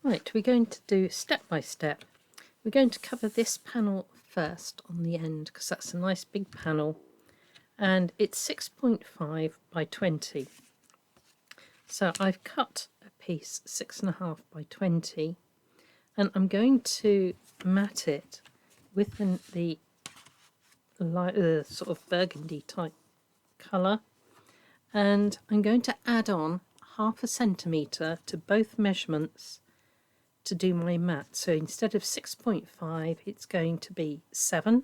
Right, we're going to do step by step. We're going to cover this panel first on the end because that's a nice big panel and it's 6.5 by 20. So I've cut a piece 6.5 by 20 and I'm going to mat it with the sort of burgundy type colour, and I'm going to add on 0.5 centimetre to both measurements to do my mat. So instead of 6.5 it's going to be 7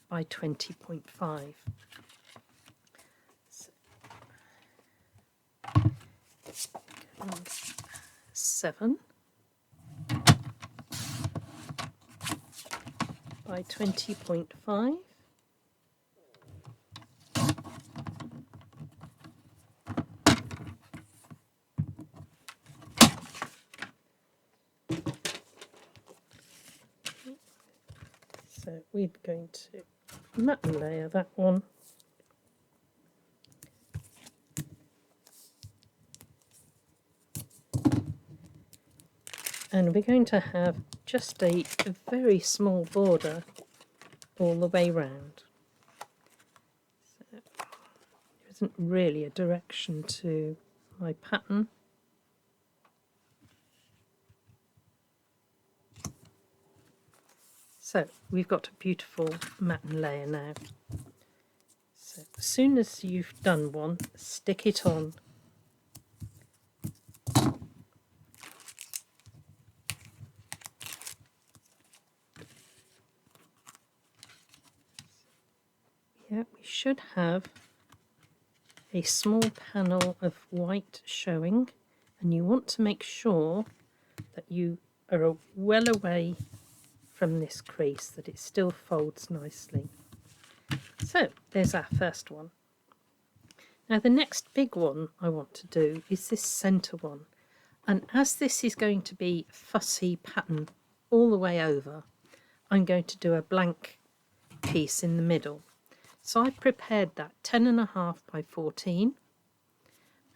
by 20.5. So, 7 by 20.5. So we're going to mat and layer that one. And we're going to have just a very small border all the way round. So there isn't really a direction to my pattern. So we've got a beautiful mat and layer now. So as soon as you've done one, stick it on. Yeah, we should have a small panel of white showing, and you want to make sure that you are well away from this crease, that it still folds nicely. So there's our first one. Now the next big one I want to do is this centre one, and as this is going to be fussy pattern all the way over, I'm going to do a blank piece in the middle. So I've prepared that 10.5 by 14,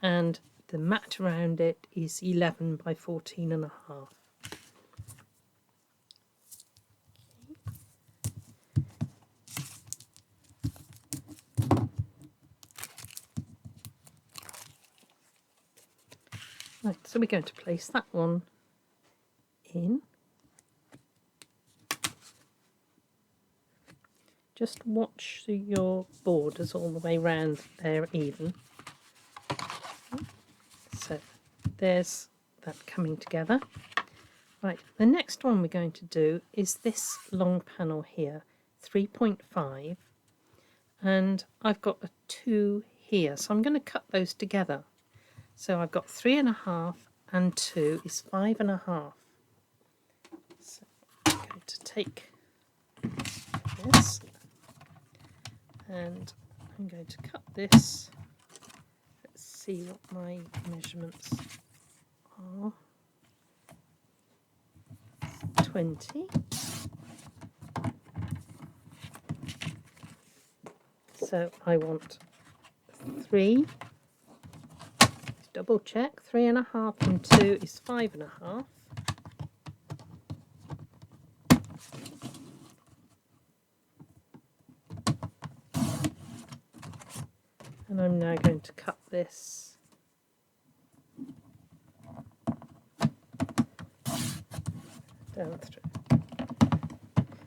and the mat around it is 11 by 14.5. Right, so we're going to place that one in. Just watch your borders all the way round there even. So there's that coming together. Right, the next one we're going to do is this long panel here, 3.5, and I've got a 2 here, so I'm going to cut those together. So I've got 3.5 and 2 is 5.5. So I'm going to take this and I'm going to cut this. Let's see what my measurements are. 20. So I want 3. Double check. 3.5 and 2 is 5.5. And I'm now going to cut this down through.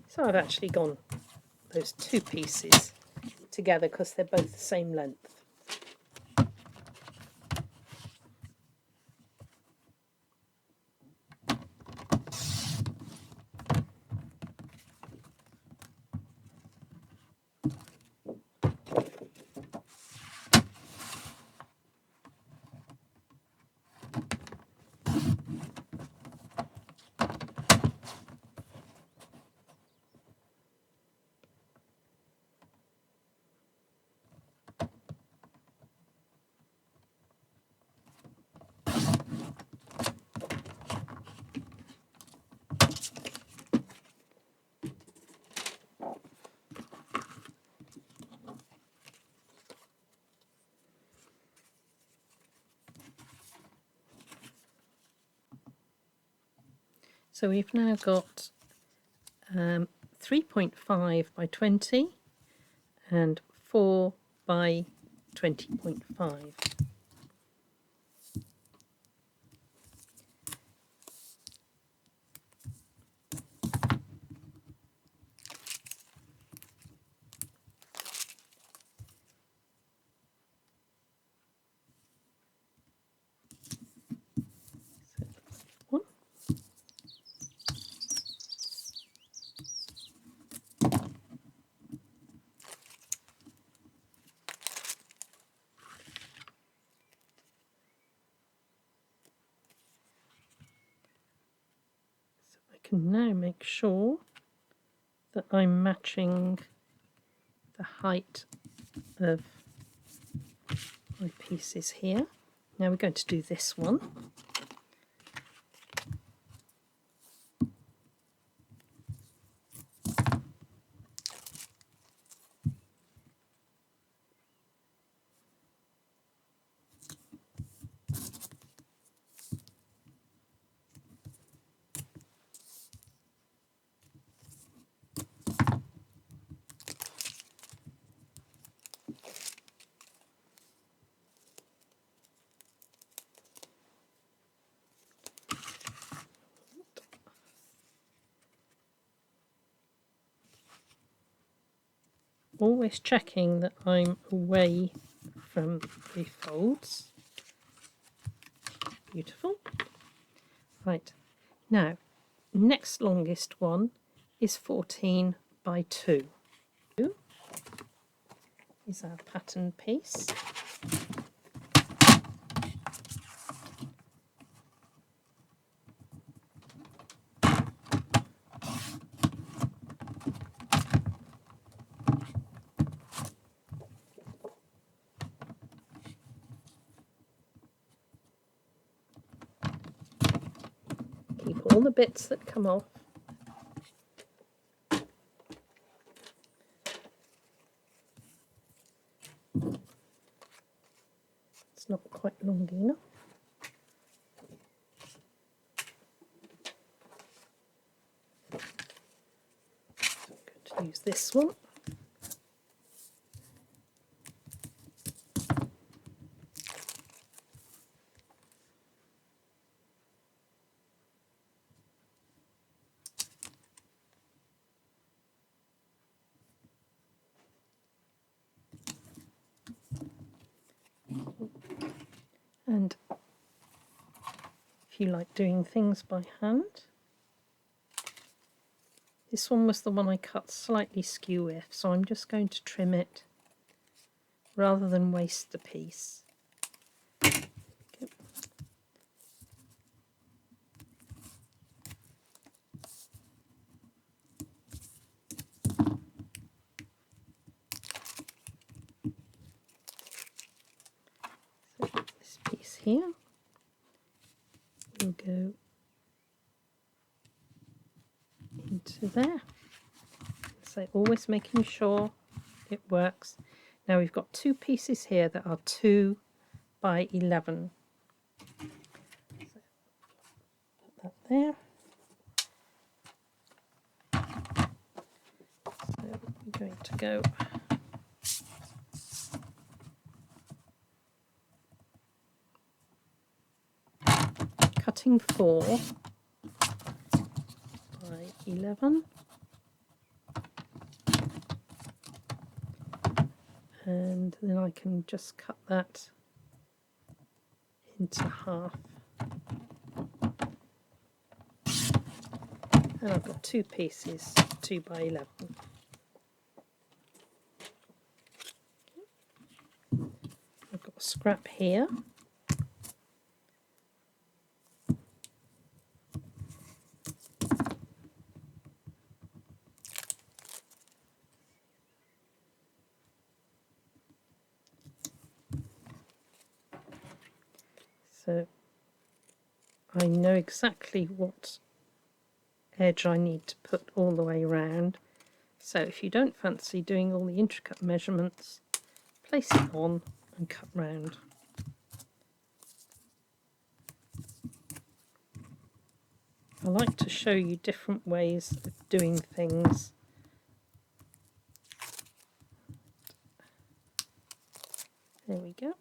So I've actually gone those 2 pieces together because they're both the same length. So we've now got 3.5 by 20 and 4 by 20.5. One. So I can now make sure that I'm matching the height of my pieces here. Now we're going to do this one. Always checking that I'm away from the folds. Beautiful. Right, now next longest one is 14 by 2. Is our pattern piece. Keep all the bits that come off. It's not quite long enough. So I'm going to use this one. And if you like doing things by hand, this one was the one I cut slightly skew with, so I'm just going to trim it rather than waste the piece. Okay. So this piece here will go into there. So always making sure it works. Now we've got two pieces here that are 2 by 11. So put that there. So we're going to go cutting 4 by 11. And then I can just cut that into half. And I've got two pieces, 2 by 11. I've got a scrap here. So I know exactly what edge I need to put all the way around. So if you don't fancy doing all the intricate measurements, place it on and cut round. I like to show you different ways of doing things. There we go.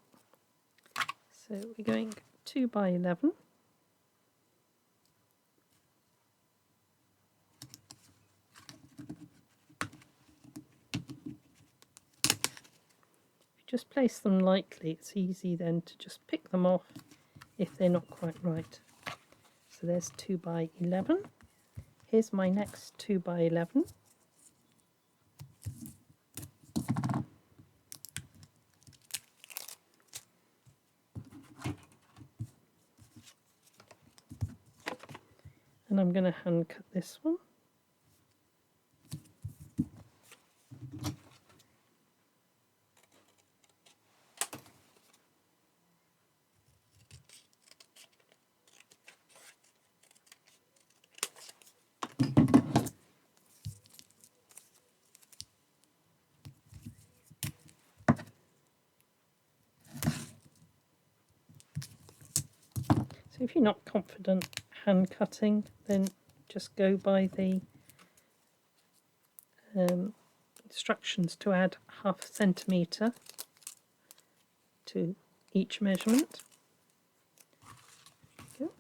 So we're going 2 by 11. Just place them lightly, it's easy then to just pick them off if they're not quite right. So there's 2 by 11. Here's my next 2 by 11. And I'm going to hand cut this one. So if you're not confident hand cutting, then just go by the instructions to add 1/2 centimetre to each measurement. There we go.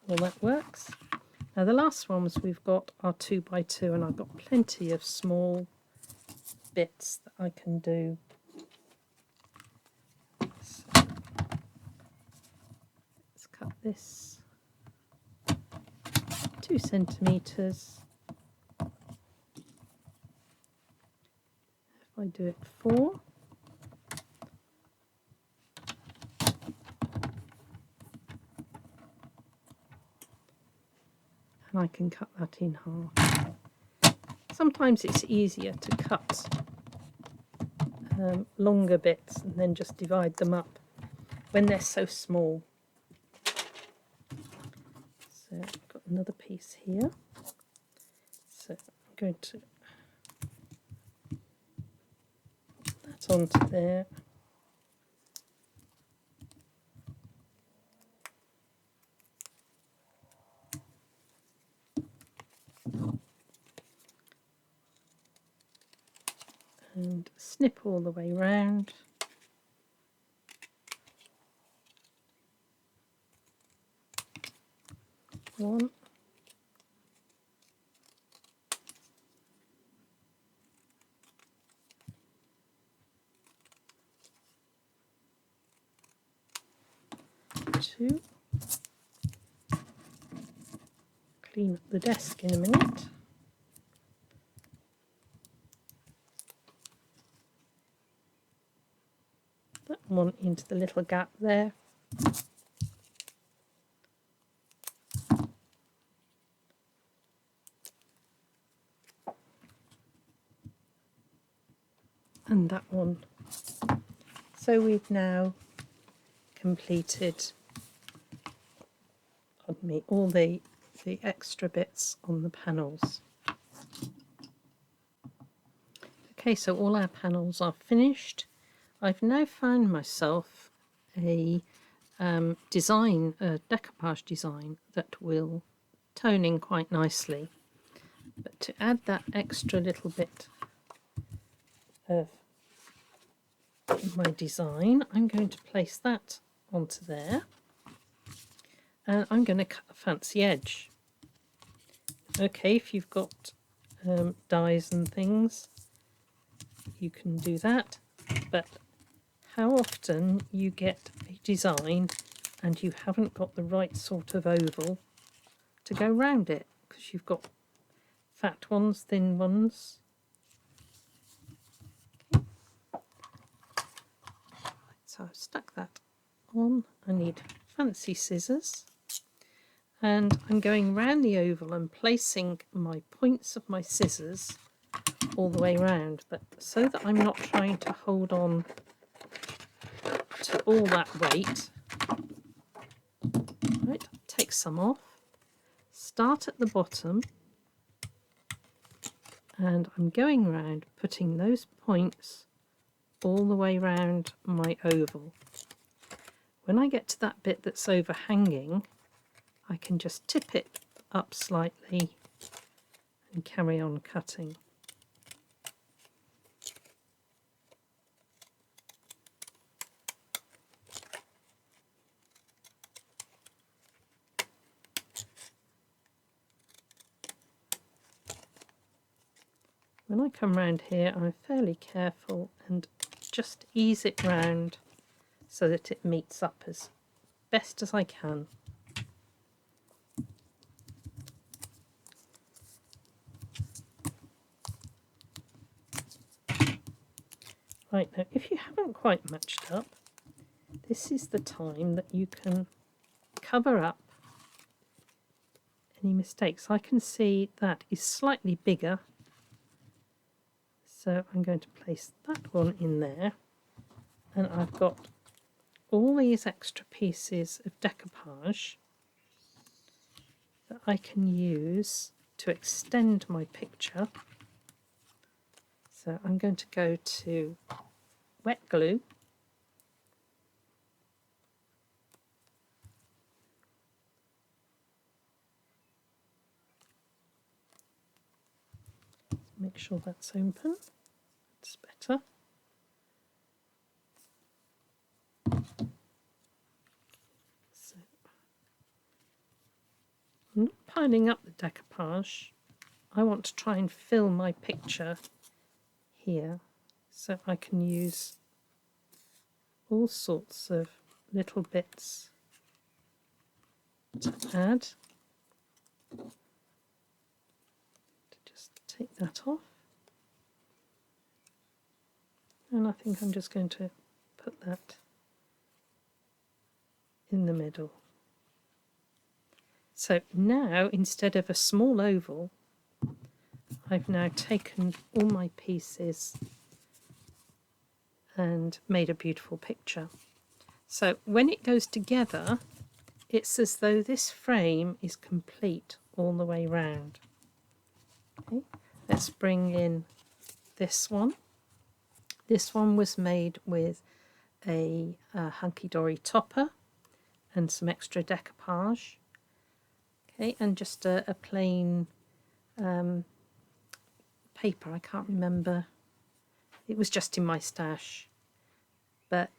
Well, that works. Now the last ones we've got are 2 by 2, and I've got plenty of small bits that I can do. So let's cut this 2 centimetres. If I do it 4, and I can cut that in half. Sometimes it's easier to cut longer bits and then just divide them up when they're so small. So I've got another piece here. So I'm going to put that onto there. And snip all the way round. One. Two. Clean up the desk in a minute. That one into the little gap there. And that one. So we've now completed, pardon me, all the extra bits on the panels. Okay, so all our panels are finished. I've now found myself a design, a decoupage design that will tone in quite nicely. But to add that extra little bit of my design, I'm going to place that onto there. And I'm going to cut a fancy edge. Okay, if you've got dies and things, you can do that. But how often you get a design and you haven't got the right sort of oval to go round it, because you've got fat ones, thin ones. Okay. So I've stuck that on. I need fancy scissors, and I'm going round the oval and placing my points of my scissors all the way round, but so that I'm not trying to hold on to all that weight. Right, take some off, start at the bottom, and I'm going round putting those points all the way round my oval. when I get to that bit that's overhanging, I can just tip it up slightly and carry on cutting. When I come round here, I'm fairly careful and just ease it round so that it meets up as best as I can. Right, now if you haven't quite matched up, this is the time that you can cover up any mistakes. I can see that is slightly bigger, so I'm going to place that one in there, and I've got all these extra pieces of decoupage that I can use to extend my picture. So I'm going to go to wet glue, make sure that's open, that's better. So I'm not piling up the decoupage, I want to try and fill my picture here, so I can use all sorts of little bits to add. To just take that off, and I think I'm just going to put that in the middle. So now, instead of a small oval, I've now taken all my pieces and made a beautiful picture. So when it goes together, it's as though this frame is complete all the way round. Okay, let's bring in this one. This one was made with a hunky-dory topper and some extra decoupage. Okay, and just a plain paper, I can't remember, it was just in my stash, but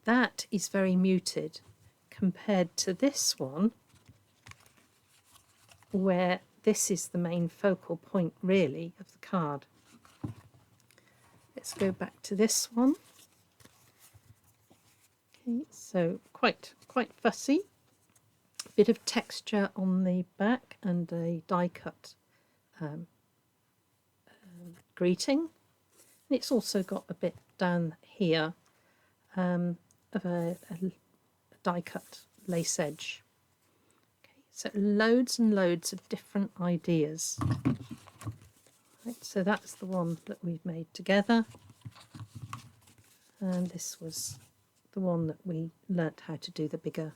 that is very muted compared to this one, where this is the main focal point really of the card. Let's go back to this one. Okay, so quite fussy, bit of texture on the back and a die cut greeting. And it's also got a bit down here of a die cut lace edge. Okay, so loads and loads of different ideas. Right, so that's the one that we've made together, and this was the one that we learnt how to do the bigger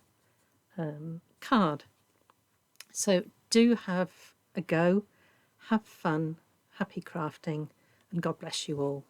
card. So do have a go, have fun, happy crafting, and God bless you all.